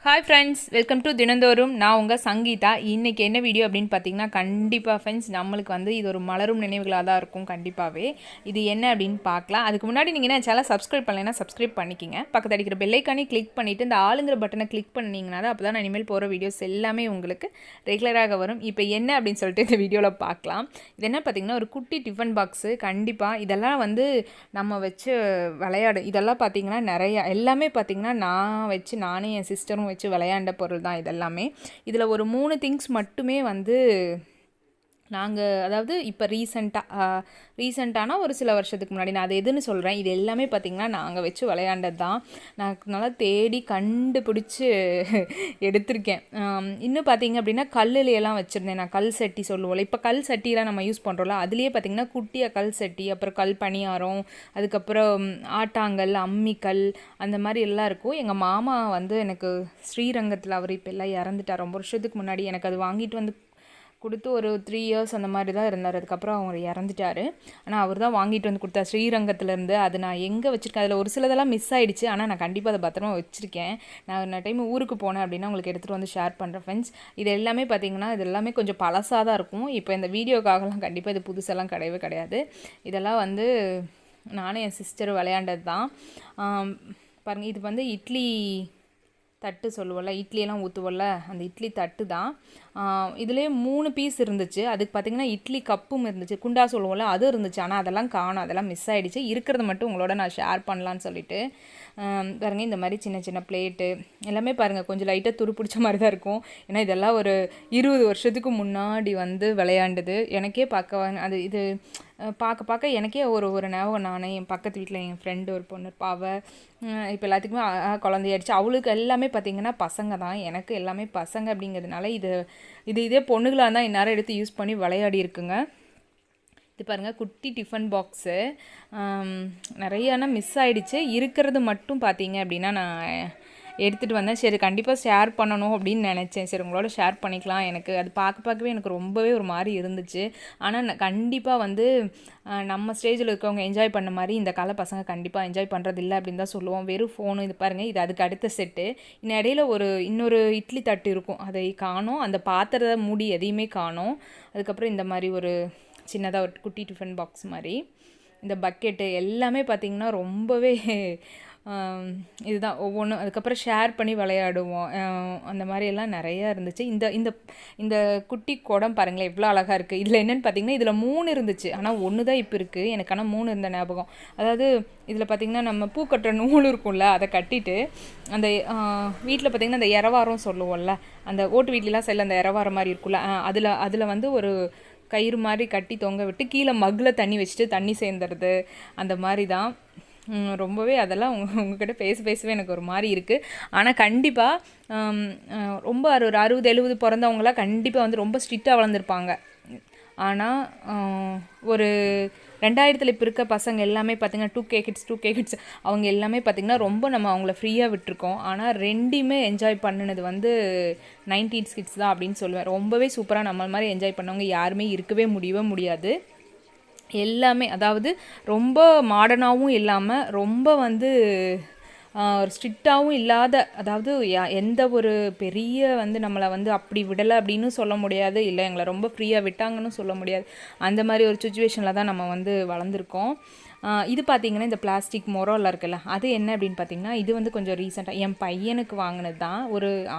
Hi friends, welcome to தினந்தோறும். நான் உங்கள் சங்கீதா. இன்றைக்கி என்ன வீடியோ அப்படின்னு பார்த்தீங்கன்னா, கண்டிப்பாக ஃப்ரெண்ட்ஸ் நம்மளுக்கு வந்து இது ஒரு மலரும் நினைவுகளாக தான் இருக்கும். கண்டிப்பாகவே இது என்ன அப்படின்னு பார்க்கலாம். அதுக்கு முன்னாடி நீங்கள் என்ன சேனல் சப்ஸ்கிரைப் பண்ணலைன்னா சப்ஸ்கிரைப் பண்ணிக்கிங்க. பக்கத்தில் அடிக்கிற பெல்லைக்கானே கிளிக் பண்ணிவிட்டு இந்த ஆளுங்கிற பட்டனை கிளிக் பண்ணிங்கன்னா தான் அப்போ தான் நான் இனிமேல் போகிற வீடியோஸ் எல்லாமே உங்களுக்கு ரெகுலராக வரும். இப்போ என்ன அப்படின்னு சொல்லிட்டு இந்த வீடியோவில் பார்க்கலாம். இது என்ன பார்த்தீங்கன்னா, ஒரு குட்டி டிஃபன் பாக்ஸு. கண்டிப்பாக இதெல்லாம் வந்து நம்ம வச்சு இதெல்லாம் பார்த்தீங்கன்னா நிறையா எல்லாமே பார்த்தீங்கன்னா நானே என் சிஸ்டரும் வச்சு விளையாண்ட பொருள் தான் இதெல்லாமே. இதில் ஒரு 3 திங்ஸ் மட்டுமே வந்து நாங்கள், அதாவது இப்போ ரீசெண்டான ஒரு சில வருஷத்துக்கு முன்னாடி, நான் அது எதுன்னு சொல்கிறேன், இது எல்லாமே பார்த்திங்கன்னா நாங்கள் வச்சு விளையாண்டது தான். நான் நல்லா தேடி கண்டுபிடிச்சி எடுத்திருக்கேன். இன்னும் பார்த்திங்க அப்படின்னா கல்லுலையெல்லாம் வச்சுருந்தேன். நான் கல் சட்டி சொல்லுவோம்ல, இப்போ கல் சட்டிலாம் நம்ம யூஸ் பண்ணுறோம்ல, அதுலேயே பார்த்திங்கன்னா குட்டியாக கல் சட்டி, அப்புறம் கல் பணியாரம், அதுக்கப்புறம் ஆட்டாங்கல், அம்மிக்கல், அந்த மாதிரி எல்லாம் இருக்கும். எங்கள் மாமா வந்து எனக்கு ஸ்ரீரங்கத்தில், அவர் இப்போ எல்லாம் இறந்துட்டார், ரொம்ப வருஷத்துக்கு முன்னாடி எனக்கு அது வாங்கிட்டு வந்து கொடுத்து ஒரு 3 இயர்ஸ் அந்த மாதிரி தான் இருந்தார். அதுக்கப்புறம் அவர் இறந்துட்டார். ஆனால் அவர் தான் வாங்கிட்டு வந்து கொடுத்தார் ஸ்ரீரங்கத்துலேருந்து. அது நான் எங்கே வச்சுருக்கேன், அதில் ஒரு சிலதெல்லாம் மிஸ் ஆகிடுச்சு. ஆனால் நான் கண்டிப்பாக அதை பத்திரமா வச்சுருக்கேன். நான் டைம் ஊருக்கு போனேன் அப்படின்னா உங்களுக்கு எடுத்துகிட்டு வந்து ஷேர் பண்ணுறேன் ஃப்ரெண்ட்ஸ். இது எல்லாமே பார்த்திங்கன்னா இது எல்லாமே கொஞ்சம் பழசாக தான் இருக்கும். இப்போ இந்த வீடியோக்காகலாம் கண்டிப்பாக இது புதுசெல்லாம் கிடையவே கிடையாது. இதெல்லாம் வந்து நானும் என் சிஸ்டர் விளையாண்டது தான். பாருங்கள், இது வந்து இட்லி தட்டு சொல்லுவோம்ல, இட்லியெல்லாம் ஊற்றுவோம்ல, அந்த இட்லி தட்டு தான். இதுலேயே 3 பீஸ் இருந்துச்சு. அதுக்கு பார்த்திங்கன்னா இட்லி கப்பும் இருந்துச்சு, குண்டா சொல்லுவோம்ல, அதுவும் இருந்துச்சு. ஆனால் அதெல்லாம் காணும், அதெல்லாம் மிஸ் ஆகிடுச்சு. இருக்கிறத மட்டும் உங்களோட நான் ஷேர் பண்ணலான்னு சொல்லிட்டு பாருங்கள், இந்த மாதிரி சின்ன சின்ன பிளேட்டு எல்லாமே பாருங்கள் கொஞ்சம் லைட்டாக துரு பிடிச்ச மாதிரி தான் இருக்கும். ஏன்னா இதெல்லாம் ஒரு 20 வருஷத்துக்கு முன்னாடி வந்து விளையாண்டது. எனக்கே இது பார்க்க எனக்கே ஒரு ஞாபகம். நானே என் பக்கத்து வீட்டில் என் ஃப்ரெண்டு ஒரு பொண்ணு இருப்பாள், இப்போ எல்லாத்துக்குமே குழந்தையாயிடுச்சு. அவளுக்கு எல்லாமே பார்த்திங்கன்னா பசங்க தான், எனக்கு எல்லாமே பசங்க. அப்படிங்கிறதுனால இதே பொண்ணுகளாக இருந்தால் இந்நேரம் எடுத்து யூஸ் பண்ணி விளையாடி இருக்குங்க. இது பாருங்கள், குட்டி டிஃபன் பாக்ஸு. நிறையானா மிஸ் ஆகிடுச்சு. இருக்கிறது மட்டும் பார்த்தீங்க அப்படின்னா நான் எடுத்துகிட்டு வந்தேன். சரி, கண்டிப்பாக ஷேர் பண்ணணும் அப்படின்னு நினச்சேன். சரி, உங்களோட ஷேர் பண்ணிக்கலாம். எனக்கு அது பார்க்கவே எனக்கு ரொம்பவே ஒரு மாதிரி இருந்துச்சு. ஆனால் கண்டிப்பாக வந்து நம்ம ஸ்டேஜில் இருக்கவங்க என்ஜாய் பண்ண மாதிரி இந்த கால பசங்க கண்டிப்பாக என்ஜாய் பண்ணுறது இல்லை அப்படின்னு தான் சொல்லுவோம். வெறும் ஃபோனு. இது பாருங்கள், இது அதுக்கு அடுத்த செட்டு. இடையில இன்னொரு இட்லி தட்டு இருக்கும், அதை காணோம். அந்த பாத்திரத்தை மூடி எதையுமே காணோம். அதுக்கப்புறம் இந்த மாதிரி ஒரு சின்னதாக ஒரு குட்டி டிஃபன் பாக்ஸ் மாதிரி, இந்த பக்கெட்டு எல்லாமே பார்த்திங்கன்னா ரொம்பவே இதுதான் ஒவ்வொன்றும். அதுக்கப்புறம் ஷேர் பண்ணி விளையாடுவோம். அந்த மாதிரியெல்லாம் நிறையா இருந்துச்சு. இந்த குட்டி குடம் பாருங்களேன் எவ்வளோ அழகாக இருக்குது. இதில் என்னென்னு பார்த்தீங்கன்னா இதில் 3 இருந்துச்சு, ஆனால் 1 தான் இப்போ இருக்குது. எனக்கு ஆனால் 3 இருந்த ஞாபகம். அதாவது இதில் பார்த்திங்கன்னா நம்ம பூ கட்டுற நூல் இருக்கும்ல, அதை கட்டிட்டு அந்த வீட்டில் பார்த்திங்கன்னா அந்த இரவாரம் சொல்லுவோம்ல, அந்த ஓட்டு வீட்லலாம் செல்ல அந்த இரவாரம் மாதிரி இருக்குல்ல, அதில் வந்து ஒரு கயிறு மாதிரி கட்டி தொங்க விட்டு கீழே மக்கில் தண்ணி வச்சுட்டு தண்ணி சேர்ந்துறது, அந்த மாதிரி தான். ரொம்பவே அதெல்லாம் உங்ககிட்ட பேசவே எனக்கு ஒரு மாதிரி இருக்குது. ஆனால் கண்டிப்பாக ரொம்ப ஒரு 60-70 பிறந்தவங்களாம் கண்டிப்பாக வந்து ரொம்ப ஸ்ட்ரிக்டாக வளர்ந்துருப்பாங்க. ஆனால் ஒரு 2000 இப்போ இருக்க பசங்க எல்லாமே பார்த்திங்கன்னா 2K கிட்ஸ் அவங்க எல்லாமே பார்த்திங்கன்னா ரொம்ப நம்ம அவங்கள ஃப்ரீயாக விட்டுருக்கோம். ஆனால் ரெண்டுமே என்ஜாய் பண்ணினது வந்து 90s கிட்ஸ் தான் அப்படின்னு சொல்லுவேன். ரொம்பவே சூப்பராக நம்ம மாதிரி என்ஜாய் பண்ணவங்க யாருமே இருக்கவே முடியாது. எல்லாமே அதாவது ரொம்ப மாடர்னாகவும் இல்லாமல் ரொம்ப வந்து ஒரு ஸ்ட்ரிக்டாகவும் இல்லாத, அதாவது எந்த ஒரு பெரிய வந்து நம்மளை வந்து அப்படி விடலை அப்படின்னு சொல்ல முடியாது, இல்லை எங்களை ரொம்ப ஃப்ரீயாக விட்டாங்கன்னு சொல்ல முடியாது. அந்த மாதிரி ஒரு சுச்சுவேஷனில் தான் நம்ம வந்து வளர்ந்துருக்கோம். இது பார்த்திங்கன்னா இந்த பிளாஸ்டிக் மொரோலாம் இருக்குல்ல, அது என்ன அப்படின்னு பார்த்திங்கன்னா இது வந்து கொஞ்சம் ரீசெண்டாக என் பையனுக்கு வாங்கினது தான்.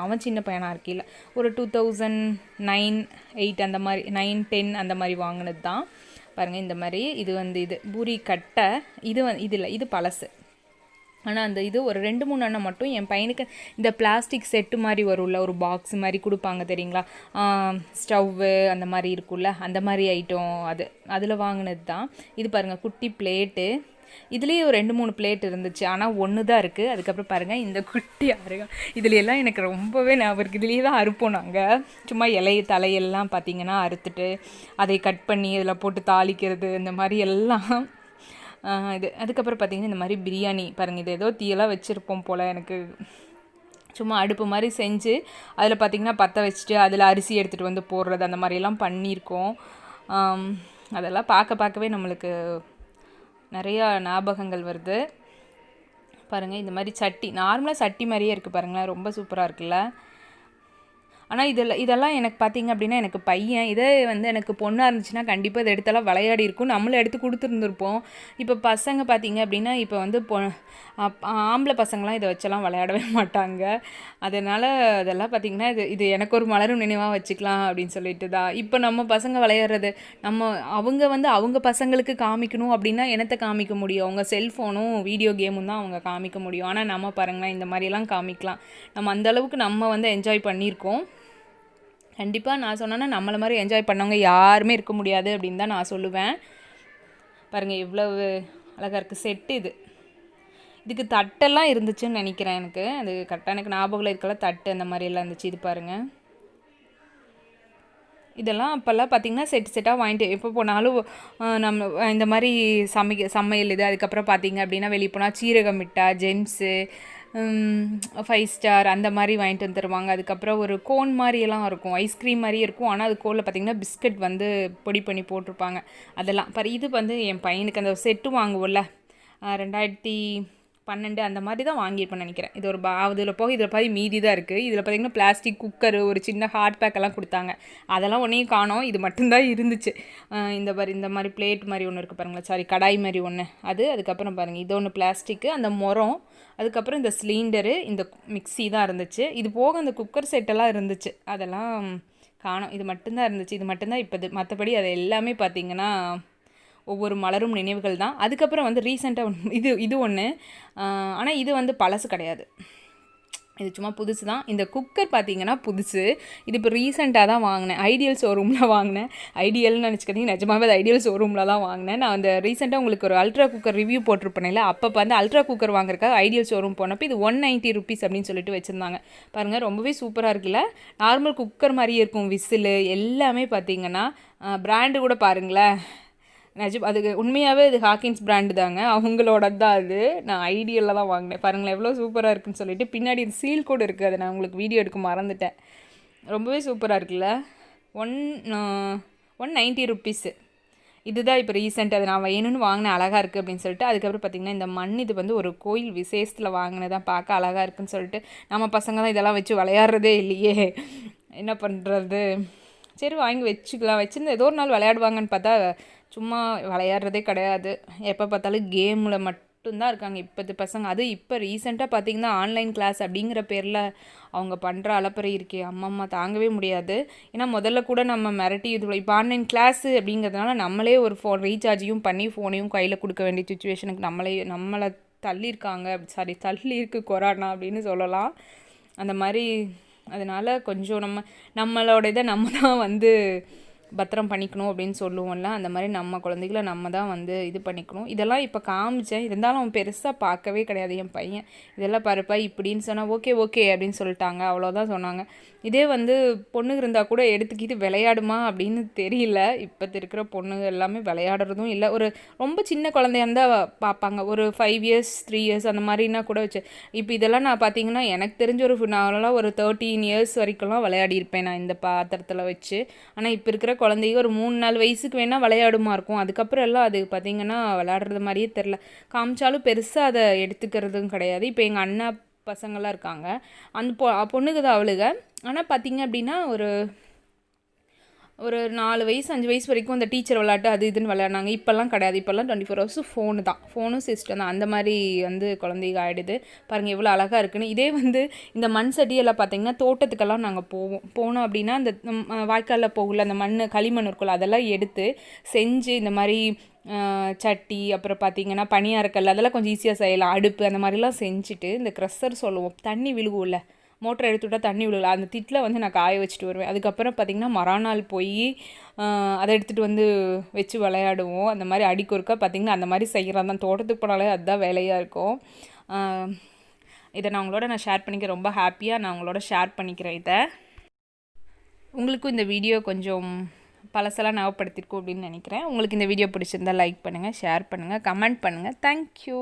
அவன் சின்ன பையனாக இருக்கையில் ஒரு 2009-8 அந்த மாதிரி 9-10 அந்த மாதிரி வாங்கினது தான். பாருங்கள், இந்த மாதிரி இது பூரி கட்டை. இது பழசு. ஆனால் அந்த ஒரு 2-3 அண்ணன் மட்டும் என் பையனுக்கு இந்த பிளாஸ்டிக் செட்டு மாதிரி வரும்ல, ஒரு பாக்ஸ் மாதிரி கொடுப்பாங்க தெரியுங்களா, ஸ்டவ்வு அந்த மாதிரி இருக்கும்ல, அந்த மாதிரி ஐட்டம் அதில் வாங்கினது தான். இது பாருங்கள், குட்டி பிளேட்டு. இதுலேயே ஒரு 2-3 பிளேட் இருந்துச்சு, ஆனால் 1 தான் இருக்குது. அதுக்கப்புறம் பாருங்கள் இந்த குட்டி அருகம். இதுலையெல்லாம் எனக்கு ரொம்பவே ஞாபகம் இருக்குது. இதுலேயே தான் அறுப்போம் நாங்கள். சும்மா தலையெல்லாம் பார்த்திங்கன்னா அறுத்துட்டு அதை கட் பண்ணி இதில் போட்டு தாளிக்கிறது, இந்த மாதிரி எல்லாம் அதுக்கப்புறம் பார்த்திங்கன்னா இந்த மாதிரி பிரியாணி பாருங்கள், இது ஏதோ தீயெல்லாம் வச்சுருப்போம் போல். எனக்கு சும்மா அடுப்பு மாதிரி செஞ்சு அதில் பார்த்திங்கன்னா பற்ற வச்சுட்டு அதில் அரிசி எடுத்துகிட்டு வந்து போடுறது, அந்த மாதிரியெல்லாம் பண்ணியிருக்கோம். அதெல்லாம் பார்க்கவே நம்மளுக்கு நிறையா ஞாபகங்கள் வருது. பாருங்கள் இந்த மாதிரி சட்டி, நார்மலாக சட்டி மாதிரியே இருக்குது பாருங்களேன், ரொம்ப சூப்பராக இருக்குல்ல. ஆனால் இதெல்லாம் எனக்கு பார்த்திங்க அப்படின்னா எனக்கு பையன், இதே வந்து எனக்கு பொண்ணாக இருந்துச்சுன்னா கண்டிப்பாக இதை எடுத்தெல்லாம் விளையாடி இருக்கும், நம்மளும் எடுத்து கொடுத்துருந்துருப்போம். இப்போ பசங்க பார்த்திங்க அப்படின்னா இப்போ வந்து ஆம்பளை பசங்களாம் இதை வச்செல்லாம் விளையாடவே மாட்டாங்க. அதனால் அதெல்லாம் பார்த்திங்கன்னா இது எனக்கு ஒரு மலரும் நினைவாக வச்சுக்கலாம் அப்படின்னு சொல்லிட்டு தான். இப்போ நம்ம பசங்க விளையாடுறது அவங்க பசங்களுக்கு காமிக்கணும் அப்படின்னா என்னத்தை காமிக்க முடியும்? அவங்க செல்ஃபோனும் வீடியோ கேமும் தான் அவங்க காமிக்க முடியும். ஆனால் நம்ம பாருங்களேன் இந்த மாதிரியெல்லாம் காமிக்கலாம். நம்ம அந்தளவுக்கு நம்ம வந்து என்ஜாய் பண்ணியிருக்கோம். கண்டிப்பாக நான் சொன்னேன்னா நம்மளை மாதிரி என்ஜாய் பண்ணவங்க யாருமே இருக்க முடியாது அப்படின்னு தான் நான் சொல்லுவேன். பாருங்கள் எவ்வளவு அழகாக இருக்குது செட்டு. இதுக்கு தட்டெல்லாம் இருந்துச்சுன்னு நினைக்கிறேன், எனக்கு அது கரெக்டாக எனக்கு ஞாபகம் இருக்கல. தட்டு அந்த மாதிரியெல்லாம் இருந்துச்சு. இது பாருங்கள், இதெல்லாம் அப்போல்லாம் பார்த்திங்கன்னா செட்டாக வாங்கிட்டு எப்போ போனாலும் நம்ம இந்த மாதிரி சமையல் இது. அதுக்கப்புறம் பார்த்திங்க அப்படின்னா வெளியே போனால் சீரகம் மிட்டா, ஜெம்ஸு, 5 ஸ்டார் அந்த மாதிரி வாங்கிட்டு வந்துருவாங்க. அதுக்கப்புறம் ஒரு கோன் மாதிரியெல்லாம் இருக்கும், ஐஸ்கிரீம் மாதிரியே இருக்கும். ஆனால் அது கோனில் பார்த்திங்கன்னா பிஸ்கட் வந்து பொடி பண்ணி போட்டிருப்பாங்க. அதெல்லாம் இது வந்து என் பையனுக்கு அந்த செட்டு வாங்குவோம்ல 2012 அந்த மாதிரி தான் வாங்கியிருப்பேன்னு நினைக்கிறேன். இது ஒரு இதில் போக இதில் பாதி மீதி தான் இருக்குது. இதில் பார்த்திங்கன்னா பிளாஸ்டிக் குக்கரு, ஒரு சின்ன ஹாட் பேக்கெல்லாம் கொடுத்தாங்க. அதெல்லாம் ஒன்றையும் காணோம், இது மட்டும்தான் இருந்துச்சு. இந்த மாதிரி பிளேட் மாதிரி ஒன்று இருக்குது பாருங்களேன், சாரி கடாய் மாதிரி ஒன்று அது. அதுக்கப்புறம் பாருங்கள் இது ஒன்று பிளாஸ்டிக்கு, அந்த முறம், அதுக்கப்புறம் இந்த சிலிண்டரு, இந்த மிக்ஸி தான் இருந்துச்சு. இது போக அந்த குக்கர் செட்டெல்லாம் இருந்துச்சு, அதெல்லாம் காணோம். இது மட்டும்தான் இருந்துச்சு. இது மட்டும்தான் இப்போ மற்றபடி அது எல்லாமே பார்த்திங்கன்னா ஒவ்வொரு மலரும் நினைவுகள் தான். அதுக்கப்புறம் வந்து ரீசெண்டாக இது ஒன்று, ஆனால் இது வந்து பழசு கிடையாது, இது சும்மா புதுசு தான். இந்த குக்கர் பார்த்திங்கன்னா புதுசு. இது இப்போ ரீசெண்டாக தான் வாங்கினேன், ஐடியல் ஷோரூமில் வாங்கினேன். ஐடியல்னு நினச்சிக்கிட்டிங்க, நிஜமாகவே அது ஐடியல் ஷோரூமில் தான் வாங்கினேன். நான் அந்த ரீசெண்டாக உங்களுக்கு ஒரு அல்ட்ரா குக்கர் ரிவ்யூ போட்டிருப்பேன்ல, அப்போ வந்து அல்ட்ரா குக்கர் வாங்குறதுக்காக ஐடியல் ஷோரூம் போனப்போ இது 190 ருபீஸ் அப்படின்னு சொல்லிட்டு வச்சுருந்தாங்க. பாருங்கள் ரொம்பவே சூப்பராக இருக்குல்ல, நார்மல் குக்கர் மாதிரியே இருக்கும். விசிலு எல்லாமே பார்த்திங்கன்னா பிராண்டு கூட பாருங்களேன், அதுக்கு உண்மையாகவே இது ஹாக்கின்ஸ் பிராண்டு தாங்க, அவங்களோட தான் அது. நான் ஐடியலில் தான் வாங்கினேன். பாருங்களேன் எவ்வளோ சூப்பராக இருக்குன்னு சொல்லிட்டு. பின்னாடி இது சீல் கூட இருக்குது, அதை நான் உங்களுக்கு வீடியோ எடுக்க மறந்துட்டேன். ரொம்பவே சூப்பராக இருக்குல்ல. 190 ருபீஸு. இதுதான் இப்போ ரீசெண்ட், அதை நான் வேணும்னு வாங்கினேன், அழகாக இருக்குது அப்படின்னு சொல்லிட்டு. அதுக்கப்புறம் பார்த்திங்கன்னா இந்த மண், இது வந்து ஒரு கோயில் விசேஷத்தில் வாங்கினதான், பார்க்க அழகாக இருக்குதுன்னு சொல்லிட்டு. நம்ம பசங்க தான் இதெல்லாம் வச்சு விளையாடுறதே இல்லையே, என்ன பண்ணுறது, சரி வாங்கி வச்சுக்கலாம். வச்சுருந்து ஏதோ ஒரு நாள் விளையாடுவாங்கன்னு பார்த்தா சும்மா விளையாடுறதே கிடையாது. எப்போ பார்த்தாலும் கேமில் மட்டும்தான் இருக்காங்க இப்போது பசங்க. அது இப்போ ரீசெண்டாக பார்த்திங்கன்னா ஆன்லைன் கிளாஸ் அப்படிங்கிற பேரில் அவங்க பண்ணுற அலப்பறை இருக்கே, அம்மம்மா தாங்கவே முடியாது. ஏன்னா முதல்ல கூட நம்ம மிரட்டி இப்போ ஆன்லைன் கிளாஸு அப்படிங்கிறதுனால நம்மளே ஒரு ஃபோன் ரீசார்ஜையும் பண்ணி ஃபோனையும் கையில் கொடுக்க வேண்டிய சுச்சுவேஷனுக்கு நம்மளை தள்ளியிருக்காங்க. தள்ளியிருக்கு கொரோனா அப்படின்னு சொல்லலாம். அந்த மாதிரி அதனால் கொஞ்சம் நம்மளோட இதை நம்ம தான் வந்து பத்திரம் பண்ணிக்கணும் அப்படின்னு சொல்லுவோம்ல, அந்த மாதிரி நம்ம குழந்தைகளை நம்ம தான் வந்து இது பண்ணிக்கணும். இதெல்லாம் இப்போ காமிச்சேன், இருந்தாலும் அவன் பெருசாக பார்க்கவே கிடையாது என் பையன். இதெல்லாம் பாருப்பா இப்படின்னு சொன்னால் ஓகே அப்படின்னு சொல்லிட்டாங்க, அவ்வளோதான் சொன்னாங்க. இதே வந்து பொண்ணுங்க இருந்தால் கூட எடுத்துக்கிட்டு விளையாடுமா அப்படின்னு தெரியல. இப்போ இருக்கிற பொண்ணுங்க எல்லாமே விளையாடுறதும் இல்லை. ஒரு ரொம்ப சின்ன குழந்தையா இருந்தால் பார்ப்பாங்க, ஒரு 5 இயர்ஸ் 3 இயர்ஸ் அந்த மாதிரினா கூட வச்சு. இப்போ இதெல்லாம் நான் பார்த்திங்கன்னா எனக்கு தெரிஞ்ச நான்லாம் ஒரு 13 இயர்ஸ் வரைக்கும்லாம் விளையாடியிருப்பேன் நான் இந்த பாத்திரத்தில் வச்சு. ஆனால் இப்போ இருக்கிற குழந்தைங்க ஒரு 3-4 வயசுக்கு வேணால் விளையாடுமா இருக்கும். அதுக்கப்புறம் எல்லாம் அது பார்த்திங்கன்னா விளையாடுறது மாதிரியே தெரில. காமிச்சாலும் பெருசாக அதை எடுத்துக்கிறதும் கிடையாது. இப்போ எங்கள் அண்ணா பசங்களாம் இருக்காங்க, அந்த பொண்ணுக்கு தான் அவளுங்க. ஆனால் பார்த்திங்க அப்படின்னா ஒரு 4 வயசு 5 வயசு வரைக்கும் அந்த டீச்சர் விளையாட்டு அது இதுன்னு விளையாடினாங்க. இப்போல்லாம் கிடையாது. இப்போல்லாம் 24 ஹவர்ஸ் ஃபோனு தான், ஃபோனும் சிஸ்டம் தான். அந்த மாதிரி வந்து குழந்தைங்க ஆகிடுது. பாருங்கள் எவ்வளோ அழகாக இருக்குன்னு. இதே வந்து இந்த மண் சட்டியெல்லாம் பார்த்திங்கன்னா தோட்டத்துக்கெல்லாம் நாங்கள் போனோம் அப்படின்னா அந்த வாய்க்காலில் போகல அந்த களிமண் இருக்குல்ல, அதெல்லாம் எடுத்து செஞ்சு இந்த மாதிரி சட்டி, அப்புறம் பார்த்திங்கன்னா பனியாரக்கல், அதெல்லாம் கொஞ்சம் ஈஸியாக செய்யலாம். அடுப்பு அந்த மாதிரிலாம் செஞ்சுட்டு இந்த க்ரஷர் சொல்லுவோம், தண்ணி விழுகும்ல, மோட்டரை எடுத்துவிட்டால் தண்ணி விழுகல, அந்த திட்டில் வந்து நான் காய வச்சுட்டு வருவேன். அதுக்கப்புறம் பார்த்திங்கன்னா மறுநாள் போய் அதை எடுத்துகிட்டு வந்து வச்சு விளையாடுவோம். அந்த மாதிரி அடிக்கொருக்கா பார்த்திங்கன்னா அந்த மாதிரி செய்கிறது தான். தோட்டத்துக்கு போனாலே அதுதான் வேலையாக இருக்கும். இதை நான் உங்களோட ஷேர் பண்ணிக்க ரொம்ப ஹாப்பியாக நான் உங்களோட ஷேர் பண்ணிக்கிறேன். இதை உங்களுக்கும் இந்த வீடியோ கொஞ்சம் பழசெல்லாம் ஞாபகப்படுத்திருக்கோம் அப்படின்னு நினைக்கிறேன். உங்களுக்கு இந்த வீடியோ பிடிச்சிருந்தால் லைக் பண்ணுங்கள், ஷேர் பண்ணுங்கள், கமெண்ட் பண்ணுங்கள். தேங்க்யூ.